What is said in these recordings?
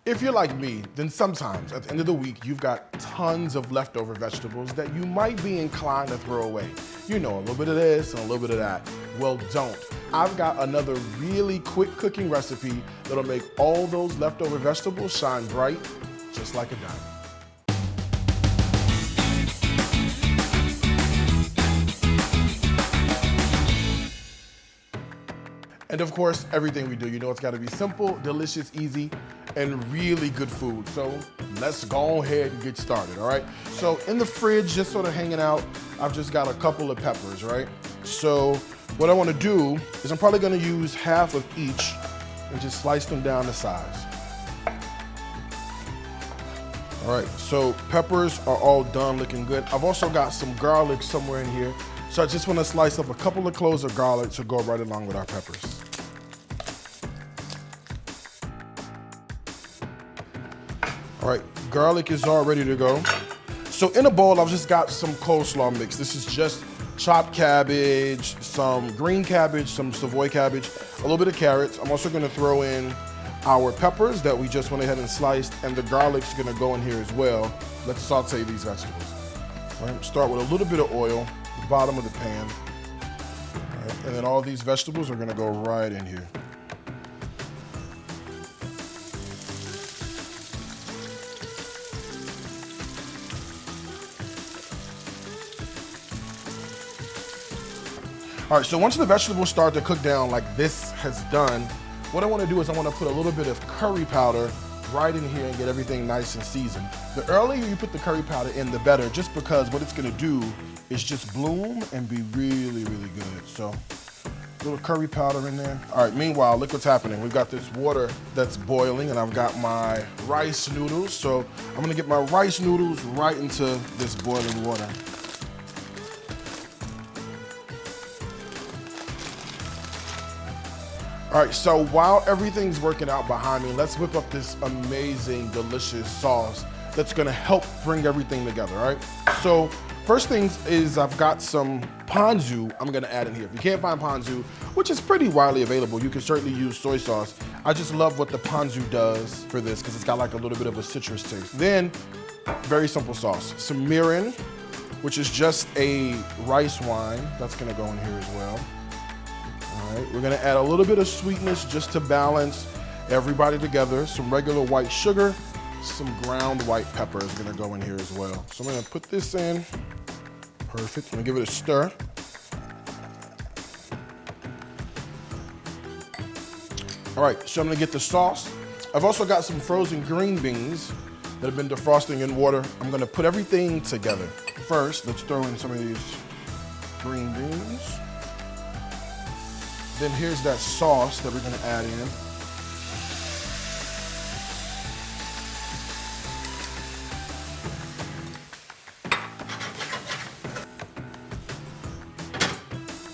If you're like me, then sometimes at the end of the week, you've got tons of leftover vegetables that you might be inclined to throw away. You know, a little bit of this and a little bit of that. Well, don't. I've got another really quick cooking recipe that'll make all those leftover vegetables shine bright, just like a diamond. And of course, everything we do, you know it's gotta be simple, delicious, easy, and really good food. So let's go ahead and get started, all right? So in the fridge, just sort of hanging out, I've just got a couple of peppers, right? So what I wanna do is I'm probably gonna use half of each and just slice them down to size. All right, so peppers are all done, looking good. I've also got some garlic somewhere in here. So I just want to slice up a couple of cloves of garlic to go right along with our peppers. All right, garlic is all ready to go. So in a bowl, I've just got some coleslaw mix. This is just chopped cabbage, some green cabbage, some Savoy cabbage, a little bit of carrots. I'm also gonna throw in our peppers that we just went ahead and sliced, and the garlic's gonna go in here as well. Let's saute these vegetables. All right, start with a little bit of oil, the bottom of the pan. All right, and then all these vegetables are gonna go right in here. All right, so once the vegetables start to cook down like this has done, what I wanna do is I wanna put a little bit of curry powder right in here and get everything nice and seasoned. The earlier you put the curry powder in, the better, just because what it's gonna do is just bloom and be really, really good. So, a little curry powder in there. All right, meanwhile, look what's happening. We've got this water that's boiling and I've got my rice noodles. So, I'm gonna get my rice noodles right into this boiling water. All right, so while everything's working out behind me, let's whip up this amazing, delicious sauce that's gonna help bring everything together, all right? So first things is I've got some ponzu I'm gonna add in here. If you can't find ponzu, which is pretty widely available, you can certainly use soy sauce. I just love what the ponzu does for this because it's got like a little bit of a citrus taste. Then, very simple sauce. Some mirin, which is just a rice wine. That's gonna go in here as well. All right, we're gonna add a little bit of sweetness just to balance everybody together. Some regular white sugar, some ground white pepper is gonna go in here as well. So I'm gonna put this in. Perfect, I'm gonna give it a stir. All right, so I'm gonna get the sauce. I've also got some frozen green beans that have been defrosting in water. I'm gonna put everything together. First, let's throw in some of these green beans. Then here's that sauce that we're gonna add in.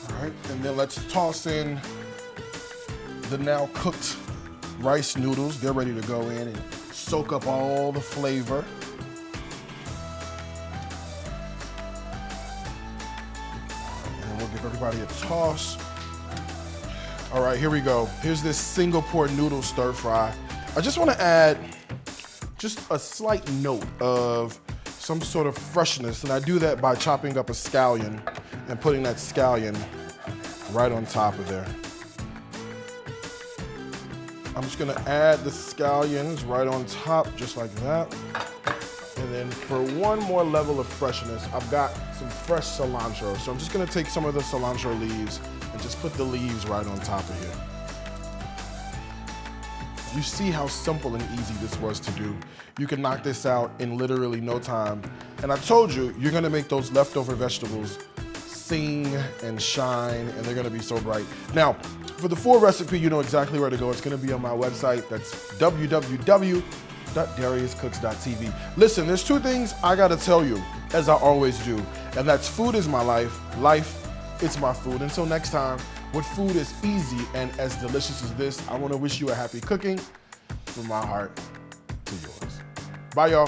All right, and then let's toss in the now cooked rice noodles. They're ready to go in and soak up all the flavor. And we'll give everybody a toss. All right, here we go. Here's this Singapore noodle stir fry. I just wanna add just a slight note of some sort of freshness, and I do that by chopping up a scallion and putting that scallion right on top of there. I'm just gonna add the scallions right on top, just like that. And then for one more level of freshness, I've got some fresh cilantro. So I'm just gonna take some of the cilantro leaves and just put the leaves right on top of here. You see how simple and easy this was to do. You can knock this out in literally no time. And I told you, you're gonna make those leftover vegetables sing and shine, and they're gonna be so bright. Now, for the full recipe, you know exactly where to go. It's gonna be on my website. That's www.dariuscooks.tv. Listen, there's two things I gotta tell you, as I always do, and that's food is my life, life it's my food. Until next time, with food as easy and as delicious as this, I wanna wish you a happy cooking from my heart to yours. Bye, y'all.